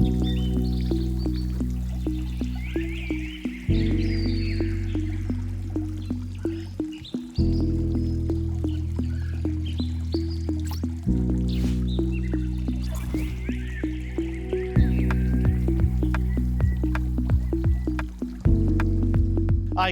Hi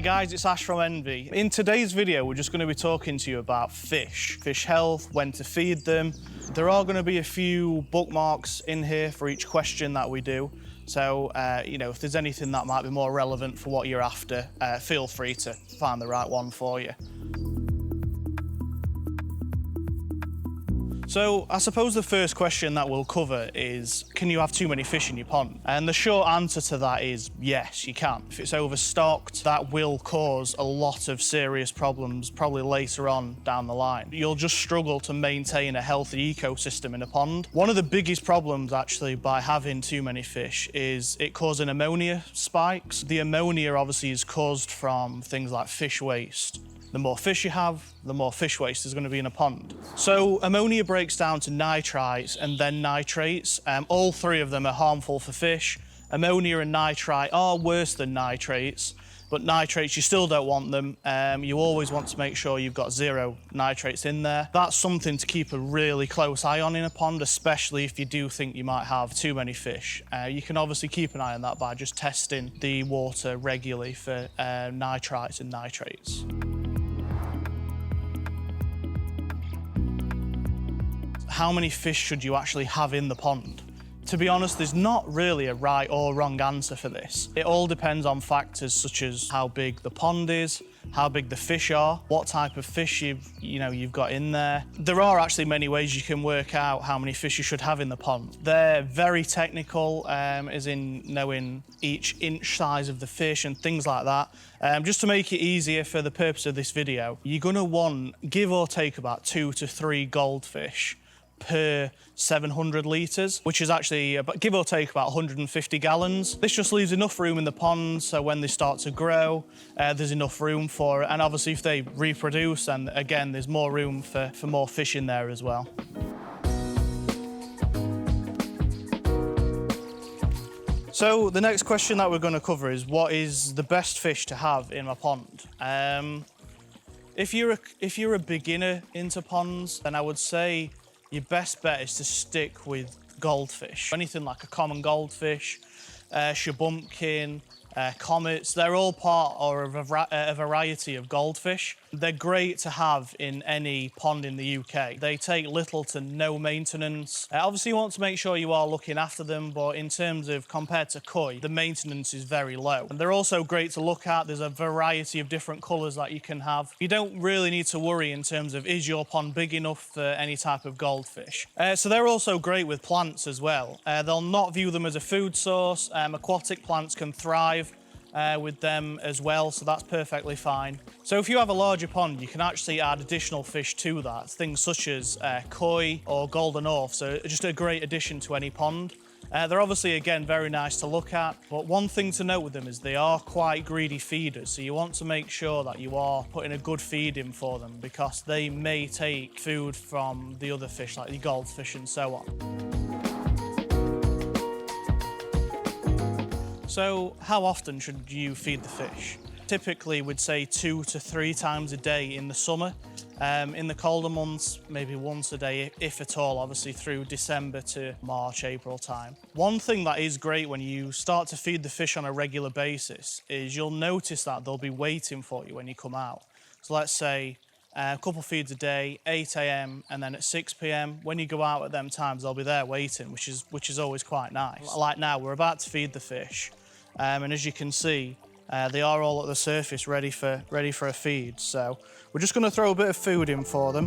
guys, it's Ash from Envii. In today's video, we're just going to be talking to you about fish health, when to feed them. There are going to be a few bookmarks in here for each question that we do. So, if there's anything that might be more relevant for what you're after, feel free to find the right one for you. So I suppose the first question that we'll cover is, can you have too many fish in your pond? And the short answer to that is yes, you can. If it's overstocked, that will cause a lot of serious problems, probably later on down the line. You'll just struggle to maintain a healthy ecosystem in a pond. One of the biggest problems actually by having too many fish is it causing ammonia spikes. The ammonia obviously is caused from things like fish waste. The more fish you have, the more fish waste is going to be in a pond. So ammonia breaks down to nitrites and then nitrates. All three of them are harmful for fish. Ammonia and nitrite are worse than nitrates, but nitrates, you still don't want them. You always want to make sure you've got zero nitrates in there. That's something to keep a really close eye on in a pond, especially if you do think you might have too many fish. You can obviously keep an eye on that by just testing the water regularly for nitrites and nitrates. How many fish should you actually have in the pond? To be honest, there's not really a right or wrong answer for this. It all depends on factors such as how big the pond is, how big the fish are, what type of fish you've got in there. There are actually many ways you can work out how many fish you should have in the pond. They're very technical, as in knowing each inch size of the fish and things like that. Just to make it easier for the purpose of this video, you're gonna want, give or take, about 2 to 3 goldfish per 700 litres, which is actually, give or take, about 150 gallons. This just leaves enough room in the pond so when they start to grow, there's enough room for it. And obviously if they reproduce, then again, there's more room for more fish in there as well. So the next question that we're going to cover is, what is the best fish to have in my pond? If you're a beginner into ponds, then I would say your best bet is to stick with goldfish. Anything like a common goldfish, shabumpkin, comets, they're all part of a variety of goldfish. They're great to have in any pond in the UK. They take little to no maintenance. Obviously you want to make sure you are looking after them, but in terms of compared to koi, the maintenance is very low. And they're also great to look at. There's a variety of different colours that you can have. You don't really need to worry in terms of, is your pond big enough for any type of goldfish? So they're also great with plants as well. They'll not view them as a food source. Aquatic plants can thrive with them as well, so that's perfectly fine. So if you have a larger pond, you can actually add additional fish to that, things such as koi or golden orth, so just a great addition to any pond. They're obviously, again, very nice to look at, but one thing to note with them is they are quite greedy feeders, so you want to make sure that you are putting a good feed in for them, because they may take food from the other fish, like the goldfish and so on. So how often should you feed the fish? Typically, we'd say 2 to 3 times a day in the summer. In the colder months, maybe once a day, if at all, obviously through December to March, April time. One thing that is great when you start to feed the fish on a regular basis is you'll notice that they'll be waiting for you when you come out. So let's say a couple feeds a day, 8 AM and then at 6 PM. When you go out at them times, they'll be there waiting, which is always quite nice. Like now, we're about to feed the fish. And as you can see, they are all at the surface ready for a feed. So we're just going to throw a bit of food in for them.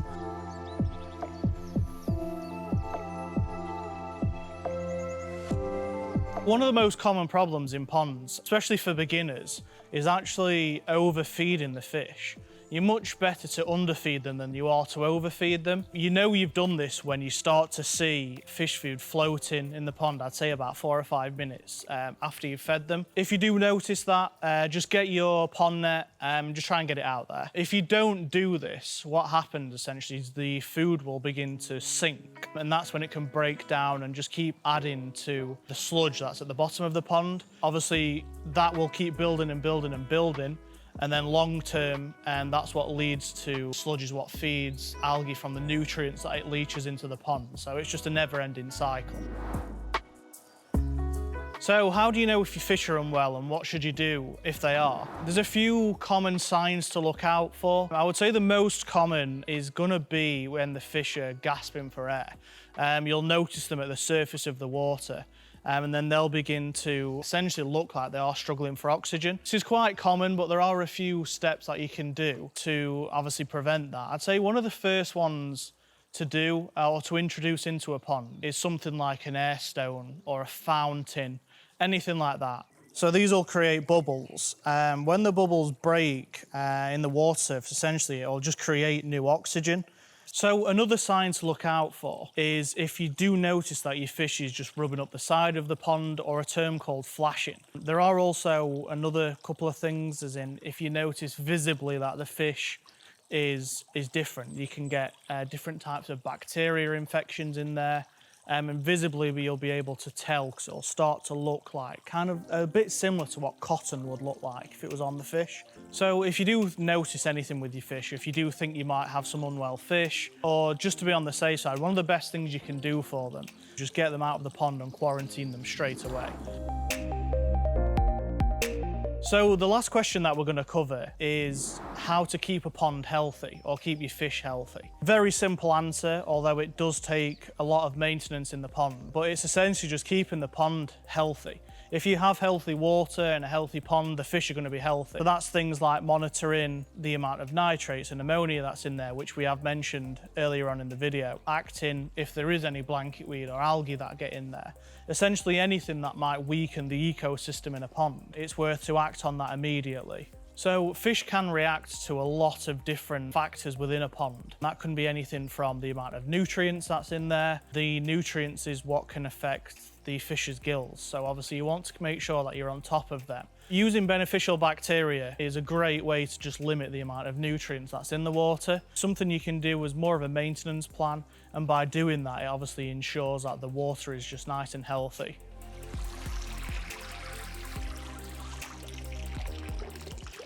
One of the most common problems in ponds, especially for beginners, is actually overfeeding the fish. you're much better to underfeed them than you are to overfeed them. You know you've done this when you start to see fish food floating in the pond, I'd say about 4 or 5 minutes after you've fed them. If you do notice that, just get your pond net and just try and get it out there. If you don't do this, what happens essentially is the food will begin to sink, and that's when it can break down and just keep adding to the sludge that's at the bottom of the pond. Obviously, that will keep building and building and building, and then long term, and that's what leads to sludge is what feeds algae from the nutrients that it leaches into the pond. So it's just a never-ending cycle. So how do you know if your fish are unwell, and what should you do if they are? There's a few common signs to look out for. I would say the most common is gonna be when the fish are gasping for air. You'll notice them at the surface of the water. And then they'll begin to essentially look like they are struggling for oxygen. This is quite common, but there are a few steps that you can do to obviously prevent that. I'd say one of the first ones to do or to introduce into a pond is something like an air stone or a fountain, anything like that. So these will create bubbles. When the bubbles break in the water surface, essentially it'll just create new oxygen. So another sign to look out for is if you do notice that your fish is just rubbing up the side of the pond, or a term called flashing. There are also another couple of things, as in if you notice visibly that the fish is different. You can get different types of bacteria infections in there. And visibly you'll be able to tell, because it'll start to look like kind of a bit similar to what cotton would look like if it was on the fish. So if you do notice anything with your fish, if you do think you might have some unwell fish, or just to be on the safe side, one of the best things you can do for them, just get them out of the pond and quarantine them straight away. So the last question that we're going to cover is how to keep a pond healthy, or keep your fish healthy. Very simple answer, although it does take a lot of maintenance in the pond, but it's essentially just keeping the pond healthy. If you have healthy water and a healthy pond, the fish are going to be healthy. So that's things like monitoring the amount of nitrates and ammonia that's in there, which we have mentioned earlier on in the video. Acting if there is any blanket weed or algae that get in there. Essentially anything that might weaken the ecosystem in a pond, it's worth to act on that immediately. So fish can react to a lot of different factors within a pond. That can be anything from the amount of nutrients that's in there. The nutrients is what can affect the fish's gills. So obviously you want to make sure that you're on top of them. Using beneficial bacteria is a great way to just limit the amount of nutrients that's in the water. Something you can do as more of a maintenance plan, and by doing that, it obviously ensures that the water is just nice and healthy.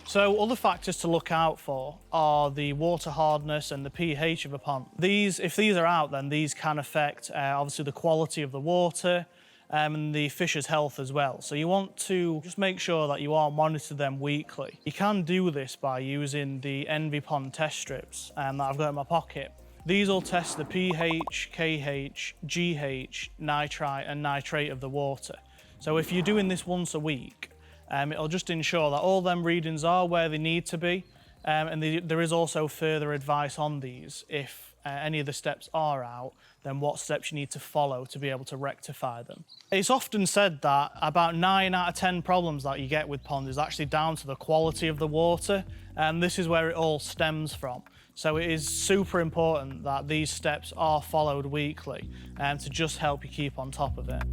So other factors to look out for are the water hardness and the pH of a pond. If these are out, then these can affect obviously the quality of the water and the fish's health as well. So you want to just make sure that you are monitoring them weekly. You can do this by using the Envii Pond test strips that I've got in my pocket. These will test the pH, KH, GH, nitrite and nitrate of the water. So if you're doing this once a week, it'll just ensure that all them readings are where they need to be, and there is also further advice on these. If any of the steps are out, then what steps you need to follow to be able to rectify them. It's often said that about 9 out of 10 problems that you get with ponds is actually down to the quality of the water, and this is where it all stems from. So it is super important that these steps are followed weekly to just help you keep on top of it.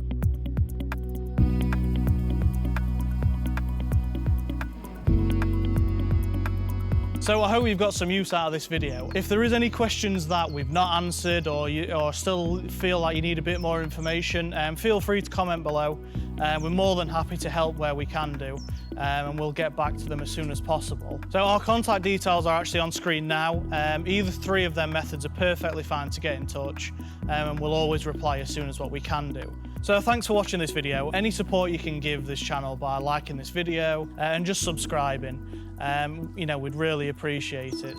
So I hope you've got some use out of this video. If there is any questions that we've not answered, or still feel like you need a bit more information, feel free to comment below. We're more than happy to help where we can do, and we'll get back to them as soon as possible. So our contact details are actually on screen now. Either 3 of them methods are perfectly fine to get in touch, and we'll always reply as soon as what we can do. So thanks for watching this video. Any support you can give this channel by liking this video and just subscribing, we'd really appreciate it.